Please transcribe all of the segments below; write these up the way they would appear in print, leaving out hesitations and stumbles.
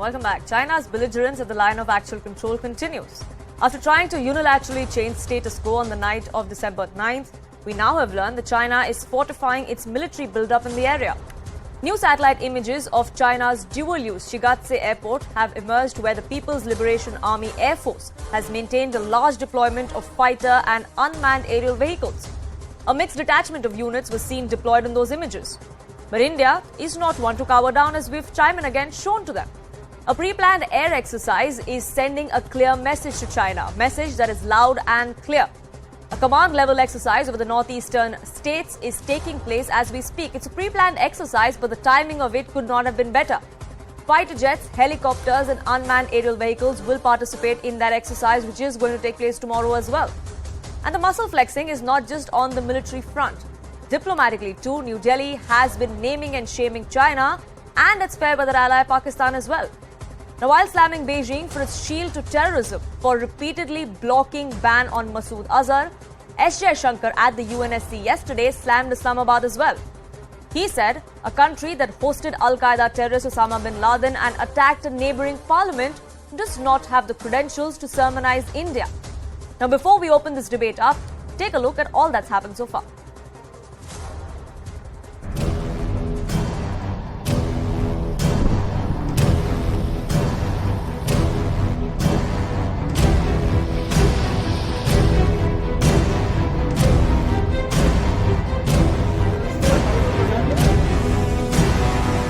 Welcome back. China's belligerence at the line of actual control continues. After trying to unilaterally change status quo on the night of December 9th, we now have learned that China is fortifying its military buildup in the area. New satellite images of China's dual-use Shigatse airport have emerged, where the People's Liberation Army Air Force has maintained a large deployment of fighter and unmanned aerial vehicles. A mixed detachment of units was seen deployed in those images. But India is not one to cower down, as we've time and again shown to them. A pre-planned air exercise is sending a clear message to China, a message that is loud and clear. A command-level exercise over the northeastern states is taking place as we speak. It's a pre-planned exercise, but the timing of it could not have been better. Fighter jets, helicopters and unmanned aerial vehicles will participate in that exercise, which is going to take place tomorrow as well. And the muscle flexing is not just on the military front. Diplomatically too, New Delhi has been naming and shaming China and its fair weather ally Pakistan as well. Now, while slamming Beijing for its shield to terrorism for repeatedly blocking ban on Masood Azhar, S. Jaishankar at the UNSC yesterday slammed Islamabad as well. He said a country that hosted Al-Qaeda terrorist Osama bin Laden and attacked a neighboring parliament does not have the credentials to sermonize India. Now, before we open this debate up, take a look at all that's happened so far.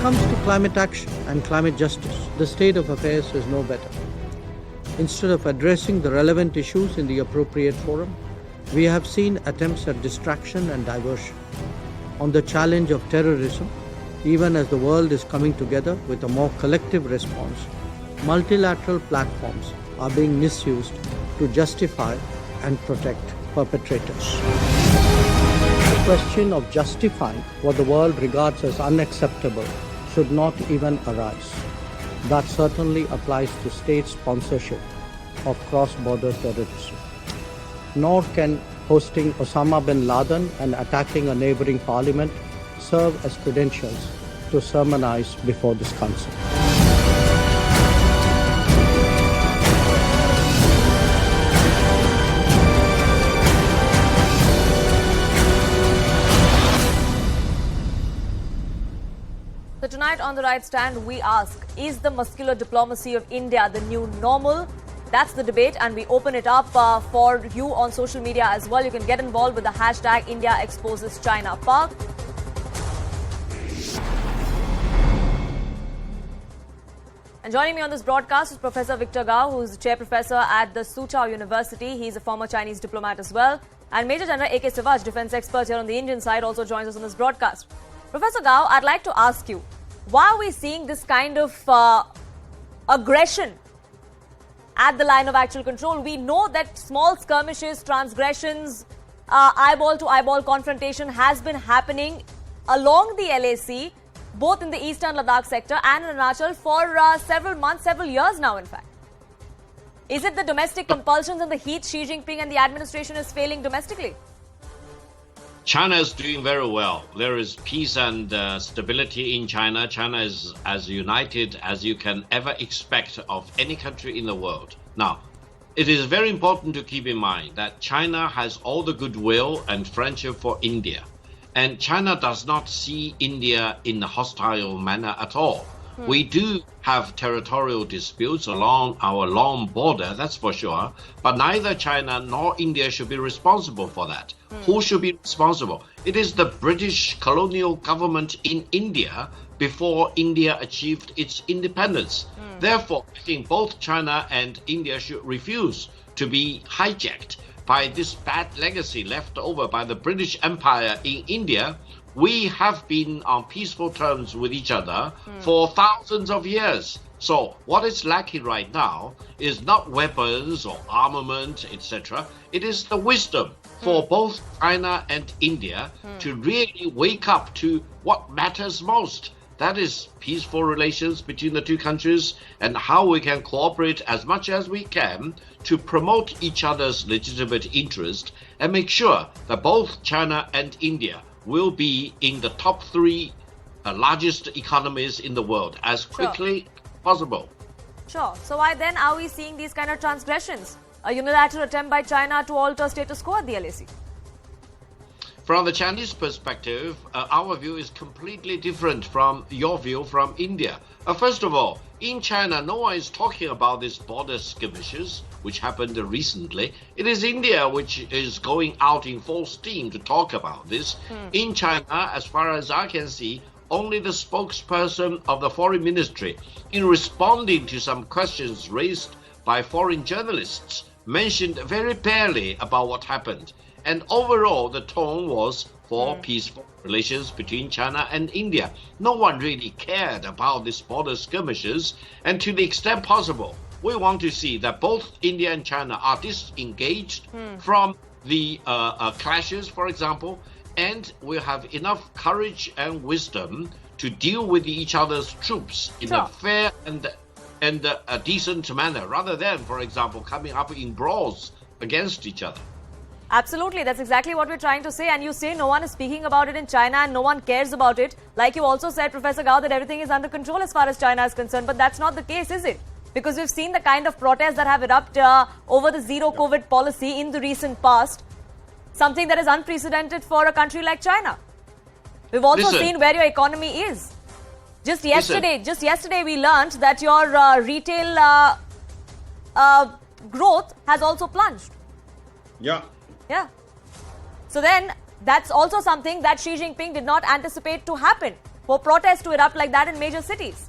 Comes to climate action and climate justice, the state of affairs is no better. Instead of addressing the relevant issues in the appropriate forum, we have seen attempts at distraction and diversion. On the challenge of terrorism, even as the world is coming together with a more collective response, multilateral platforms are being misused to justify and protect perpetrators. The question of justifying what the world regards as unacceptable should not even arise. That certainly applies to state sponsorship of cross-border terrorism. Nor can hosting Osama bin Laden and attacking a neighboring parliament serve as credentials to sermonize before this council. So tonight on The Right Stand, we ask, is the muscular diplomacy of India the new normal? That's the debate, and we open it up for you on social media as well. You can get involved with the hashtag India Exposes China Park. And joining me on this broadcast is Professor Victor Gao, who is the chair professor at the Soochow University. He's a former Chinese diplomat as well. And Major General A.K. Sivaj, defense expert here on the Indian side, also joins us on this broadcast. Professor Gao, I'd like to ask you, why are we seeing this kind of aggression at the line of actual control? We know that small skirmishes, transgressions, eyeball-to-eyeball confrontation has been happening along the LAC, both in the eastern Ladakh sector and in Arunachal for several months, several years now, in fact. Is it the domestic compulsions and the heat Xi Jinping and the administration is failing domestically? China is doing very well. There is peace and stability in China. China is as united as you can ever expect of any country in the world. Now, it is very important to keep in mind that China has all the goodwill and friendship for India. And China does not see India in a hostile manner at all. We do have territorial disputes along our long border, that's for sure. But neither China nor India should be responsible for that. Who should be responsible? It is the British colonial government in India before India achieved its independence. Therefore, I think both China and India should refuse to be hijacked by this bad legacy left over by the British Empire in India. We have been on peaceful terms with each other for thousands of years. So what is lacking right now is not weapons or armament, etc. It is the wisdom for both China and India to really wake up to what matters most. That is peaceful relations between the two countries and how we can cooperate as much as we can to promote each other's legitimate interest and make sure that both China and India will be in the top three largest economies in the world as quickly as possible. Sure. So why then are we seeing these kind of transgressions? A unilateral attempt by China to alter status quo at the LAC? From the Chinese perspective, our view is completely different from your view from India. First of all, in China, no one is talking about these border skirmishes, which happened recently. It is India which is going out in full steam to talk about this. In China, as far as I can see, only the spokesperson of the foreign ministry, in responding to some questions raised by foreign journalists, mentioned very barely about what happened. And overall, the tone was for peaceful relations between China and India. No one really cared about these border skirmishes. And to the extent possible, we want to see that both India and China are disengaged from the clashes, for example, and we have enough courage and wisdom to deal with each other's troops in a fair and a decent manner, rather than, for example, coming up in brawls against each other. Absolutely, that's exactly what we're trying to say. And you say no one is speaking about it in China and no one cares about it. Like you also said, Professor Gao, that everything is under control as far as China is concerned. But that's not the case, is it? Because we've seen the kind of protests that have erupted over the zero COVID policy in the recent past. Something that is unprecedented for a country like China. We've also seen where your economy is. Just yesterday we learned that your retail growth has also plunged. Yeah. Yeah. So then that's also something that Xi Jinping did not anticipate to happen, for protests to erupt like that in major cities.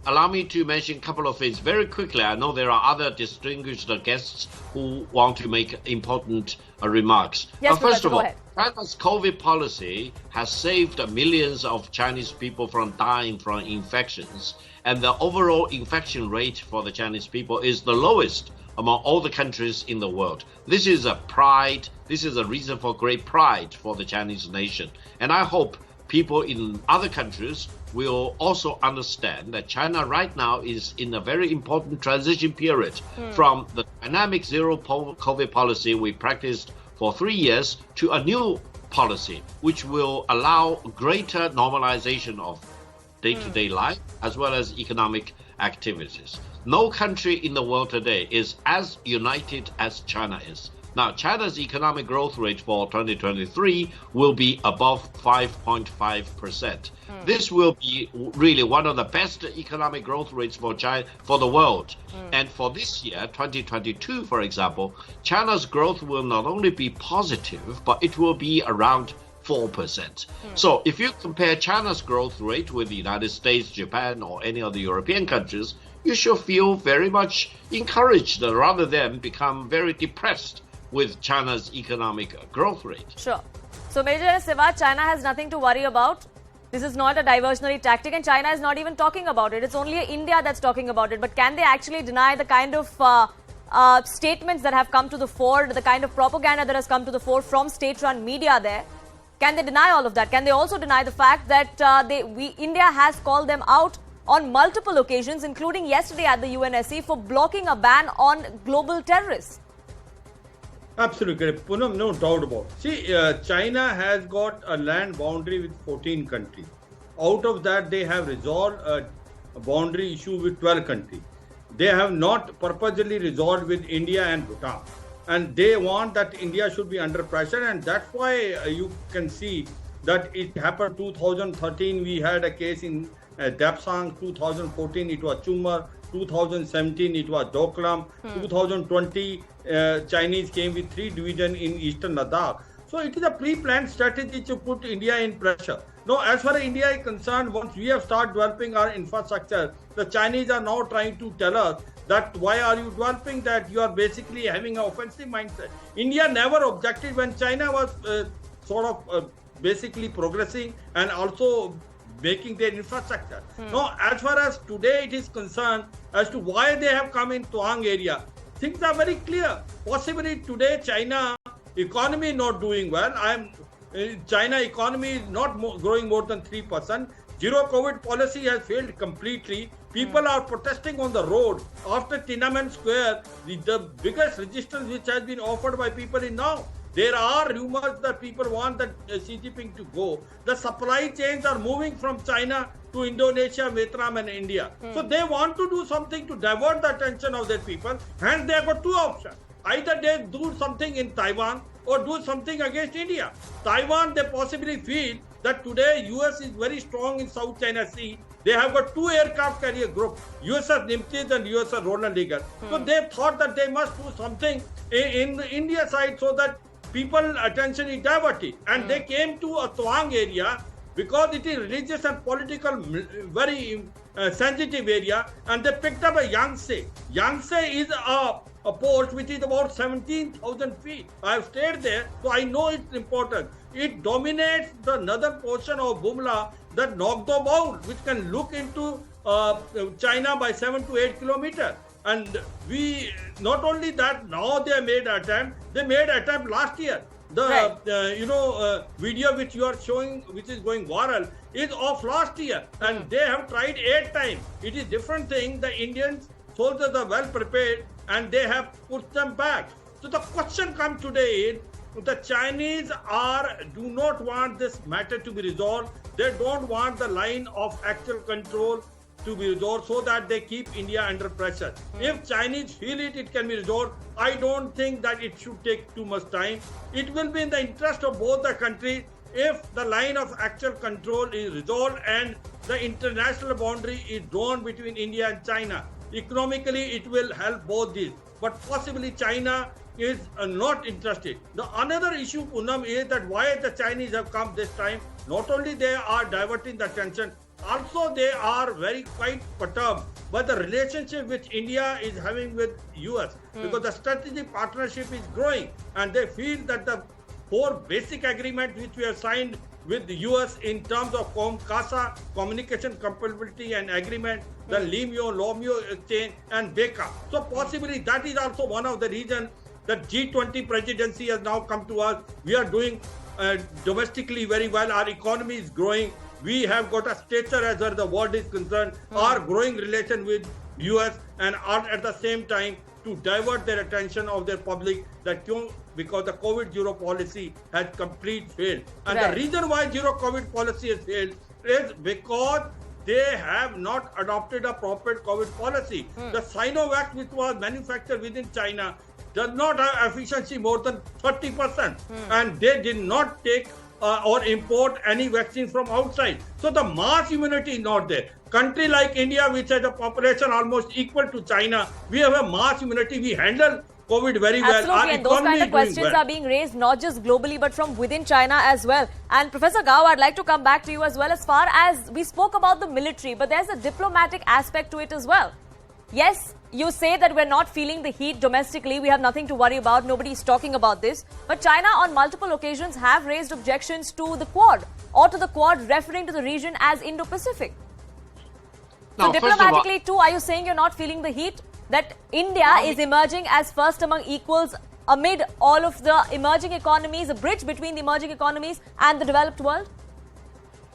Allow me to mention a couple of things very quickly. I know there are other distinguished guests who want to make important remarks. Yes, First of all, go ahead. China's COVID policy has saved millions of Chinese people from dying from infections, and the overall infection rate for the Chinese people is the lowest among all the countries in the world. This is a pride. This is a reason for great pride for the Chinese nation. And I hope people in other countries will also understand that China right now is in a very important transition period from the dynamic zero COVID policy we practiced for 3 years to a new policy, which will allow greater normalization of day-to-day life as well as economic activities. No country in the world today is as united as China is. Now, China's economic growth rate for 2023 will be above 5.5%. This will be really one of the best economic growth rates for China, for the world. And for this year, 2022, for example, China's growth will not only be positive, but it will be around 4%. So if you compare China's growth rate with the United States, Japan, or any other European countries, you should feel very much encouraged rather than become very depressed with China's economic growth rate. Sure. So, Major Siva, China has nothing to worry about. This is not a diversionary tactic, and China is not even talking about it. It's only India that's talking about it. But can they actually deny the kind of statements that have come to the fore, the kind of propaganda that has come to the fore from state-run media there? Can they deny all of that? Can they also deny the fact that India has called them out on multiple occasions, including yesterday at the UNSC, for blocking a ban on global terrorists? Absolutely correct. Poonam, no doubt about it. See, China has got a land boundary with 14 countries. Out of that, they have resolved a boundary issue with 12 countries. They have not purposely resolved with India and Bhutan. And they want that India should be under pressure. And that's why you can see that it happened 2013. We had a case in Dapsang. 2014, it was Chumar. 2017, it was Doklam. 2020, Chinese came with 3 divisions in eastern Ladakh. So it is a pre-planned strategy to put India in pressure. Now, as far as India is concerned, once we have started developing our infrastructure, the Chinese are now trying to tell us that why are you developing that? You are basically having an offensive mindset. India never objected when China was basically progressing and also making their infrastructure. Now, as far as today it is concerned, as to why they have come in Tuang area, things are very clear. Possibly today China economy is not doing well. China economy is not growing more than 3%. Zero COVID policy has failed completely. People are protesting on the road. After Tiananmen Square, the biggest resistance which has been offered by people is now There are rumors that people want that Xi Jinping to go. The supply chains are moving from China to Indonesia, Vietnam and India. So they want to do something to divert the attention of their people. Hence they have got two options. Either they do something in Taiwan or do something against India. Taiwan, they possibly feel that today US is very strong in South China Sea. They have got two aircraft carrier group, USS Nimitz and USS Ronald Reagan. So they thought that they must do something in the India side so that people attention is diverted. And they came to a Tuang area because it is religious and political, very sensitive area, and they picked up a Yangtze. Yangtze is a port which is about 17,000 feet. I have stayed there, so I know its importance. It dominates the northern portion of Bumla, that Nogdo Bowl, which can look into China by 7 to 8 kilometers. And we, not only that, now they made attempt, they made attempt last year. The video which you are showing, which is going viral, is of last year, and they have tried 8 times. It is different thing. The Indian soldiers are well prepared, and they have put them back. So the question comes today is, the Chinese do not want this matter to be resolved. They don't want the line of actual control to be resolved so that they keep India under pressure. If Chinese feel it can be resolved, I don't think that it should take too much time. It will be in the interest of both the countries if the line of actual control is resolved and the international boundary is drawn between India and China. Economically, it will help both these. But possibly China is not interested. The another issue, Poonam, is that why the Chinese have come this time. Not only they are diverting the attention, also they are very quite perturbed by the relationship which India is having with US, because the strategic partnership is growing, and they feel that the 4 basic agreements which we have signed with the US in terms of CASA, communication compatibility and agreement, the LOMIO exchange and BECA. So possibly that is also one of the reasons that G20 presidency has now come to us. We are doing domestically very well. Our economy is growing. We have got a stature as far as the world is concerned. Our growing relation with US, and are at the same time to divert their attention of their public because the COVID zero policy has complete failed. And the reason why zero COVID policy has failed is because they have not adopted a proper COVID policy. The Sinovac, which was manufactured within China, does not have efficiency more than 30%. And they did not take or import any vaccine from outside. So the mass immunity is not there. Country like India, which has a population almost equal to China, we have a mass immunity. We handle COVID very well. Absolutely, and those kind of questions are being raised not just globally but from within China as well. And Professor Gao, I'd like to come back to you as well. As far as we spoke about the military, but there's a diplomatic aspect to it as well. Yes, you say that we're not feeling the heat domestically. We have nothing to worry about. Nobody's talking about this. But China on multiple occasions have raised objections to the Quad, or to the Quad referring to the region as Indo-Pacific. So diplomatically too, are you saying you're not feeling the heat? That India is emerging as first among equals amid all of the emerging economies, a bridge between the emerging economies and the developed world?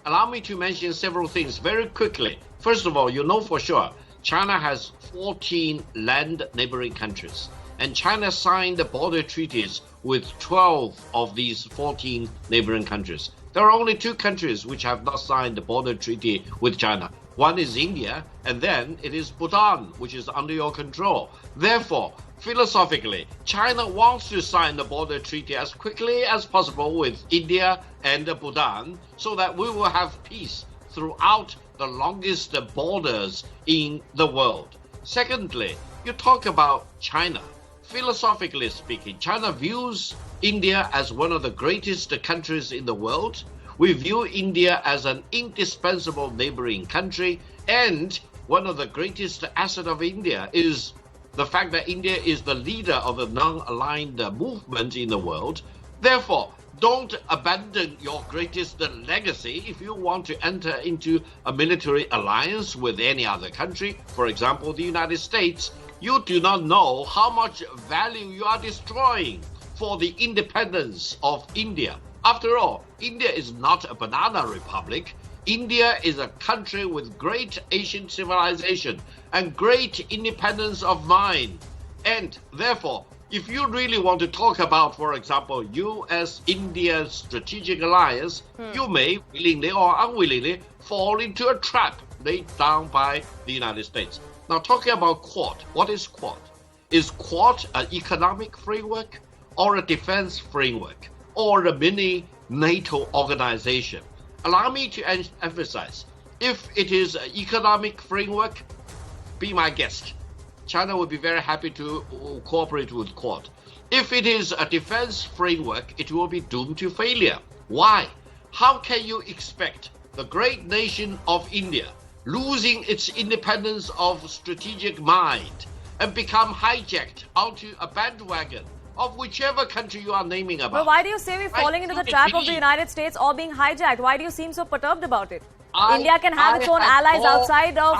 Allow me to mention several things very quickly. First of all, you know for sure, China has 14 land neighboring countries, and China signed the border treaties with 12 of these 14 neighboring countries. There are only 2 countries which have not signed the border treaty with China. One is India, and then it is Bhutan, which is under your control. Therefore, philosophically, China wants to sign the border treaty as quickly as possible with India and Bhutan, so that we will have peace throughout the longest borders in the world. Secondly, you talk about China. Philosophically speaking, China views India as one of the greatest countries in the world. We view India as an indispensable neighboring country, and one of the greatest assets of India is the fact that India is the leader of the non-aligned movement in the world. Therefore, don't abandon your greatest legacy if you want to enter into a military alliance with any other country, for example, the United States. You do not know how much value you are destroying for the independence of India. After all, India is not a banana republic. India is a country with great ancient civilization and great independence of mind. And therefore, if you really want to talk about, for example, U.S.-India strategic alliance, you may willingly or unwillingly fall into a trap laid down by the United States. Now, talking about Quad, what is Quad? Is Quad an economic framework or a defense framework or a mini NATO organization? Allow me to emphasize, if it is an economic framework, be my guest. China would be very happy to cooperate with Quad. If it is a defense framework, it will be doomed to failure. Why? How can you expect the great nation of India losing its independence of strategic mind and become hijacked onto a bandwagon of whichever country you are naming about? But why do you say we're falling into the trap of the United States or being hijacked? Why do you seem so perturbed about it? India can have its own allies outside of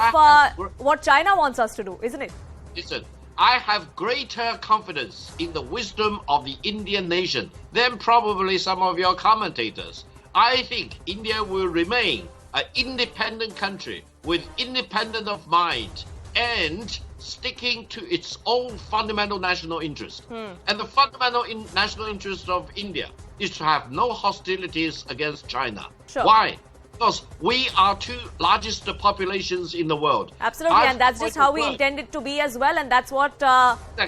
what China wants us to do, isn't it? Listen, I have greater confidence in the wisdom of the Indian nation than probably some of your commentators. I think India will remain an independent country with independence of mind and sticking to its own fundamental national interest. And the fundamental national interest of India is to have no hostilities against China. Sure. Why? Because we are two largest populations in the world. Absolutely, and that's just how we intend it to be as well. And that's what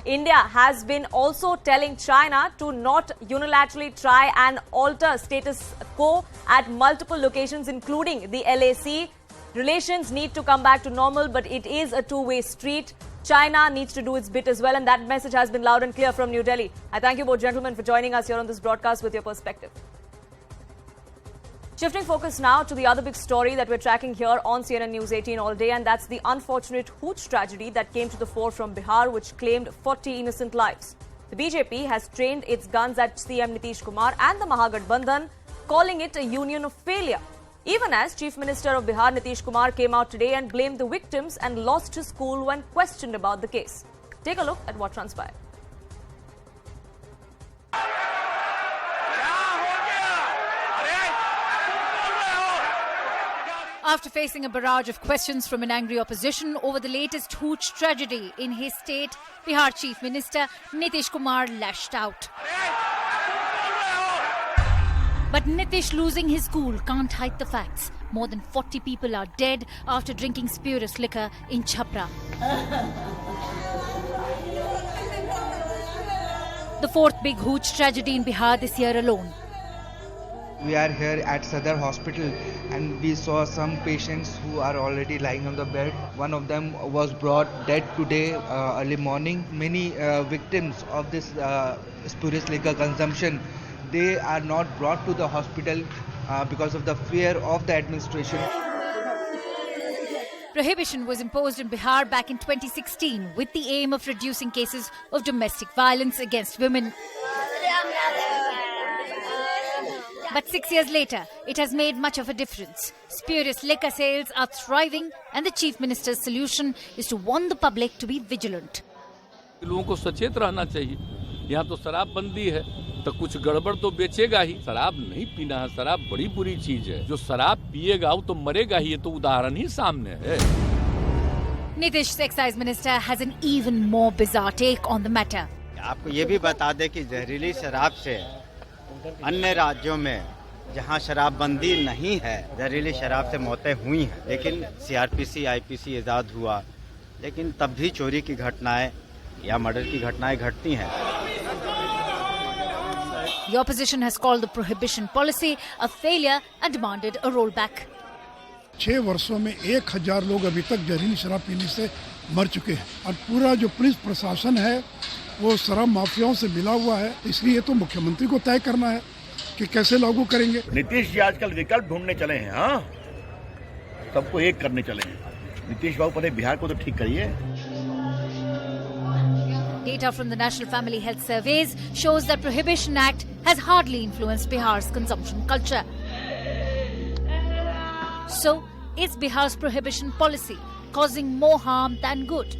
India has been also telling China, to not unilaterally try and alter status quo at multiple locations, including the LAC. Relations need to come back to normal, but it is a two-way street. China needs to do its bit as well, and that message has been loud and clear from New Delhi. I thank you both gentlemen for joining us here on this broadcast with your perspective. Shifting focus now to the other big story that we're tracking here on CNN News 18 all day, and that's the unfortunate Hooch tragedy that came to the fore from Bihar, which claimed 40 innocent lives. The BJP has trained its guns at CM Nitish Kumar and the Mahagathbandhan, calling it a union of failure. Even as Chief Minister of Bihar Nitish Kumar came out today and blamed the victims and lost his cool when questioned about the case. Take a look at what transpired. After facing a barrage of questions from an angry opposition over the latest Hooch tragedy in his state, Bihar Chief Minister Nitish Kumar lashed out. But Nitish losing his cool can't hide the facts. More than 40 people are dead after drinking spurious liquor in Chhapra. The fourth big Hooch tragedy in Bihar this year alone. We are here at Sadar Hospital and we saw some patients who are already lying on the bed. One of them was brought dead today early morning. Many victims of this spurious liquor consumption, they are not brought to the hospital because of the fear of the administration. Prohibition was imposed in Bihar back in 2016 with the aim of reducing cases of domestic violence against women. But 6 years later, it has made much of a difference. Spurious liquor sales are thriving, and the Chief Minister's solution is to warn the public to be vigilant. लोगों को सचेत रहना चाहिए. यहाँ तो शराबबंदी है, तो कुछ गड़बड़ तो बेचेगा ही. शराब नहीं पीना है, शराब बड़ी बुरी चीज है. जो शराब पिएगा वो तो मरेगा ही. ये तो उदाहरण ही सामने है. Nitish's excise minister has an even more bizarre take on the matter. आपको ये भी बता दें कि जहरीली शराब से अन्य राज्यों में जहां शराबबंदी नहीं है, जहरीली शराब से मौतें हुई हैं, लेकिन सीआरपीसी आईपीसी इजाद हुआ, लेकिन तब भी चोरी की घटनाएं या मर्डर की घटनाएं घटती हैं. The opposition has called the prohibition policy a failure and demanded a rollback. 6 वर्षों में 1000 लोग अभी तक जहरीली शराब पीने से मर चुके हैं और पूरा जो पुलिस प्रशासन है वो शराब माफियाओं से मिला हुआ है. इसलिए तो मुख्यमंत्री को तय करना है कि कैसे लागू करेंगे. नीतीश जी आजकल विकल्प ढूंढने चले हैं. हाँ, सबको एक करने चले हैं. नीतीश बाबू पहले बिहार को तो ठीक करिए. Data from the National Family Health Surveys shows that Prohibition Act has hardly influenced Bihar's consumption culture. So, is Bihar's prohibition policy causing more harm than good?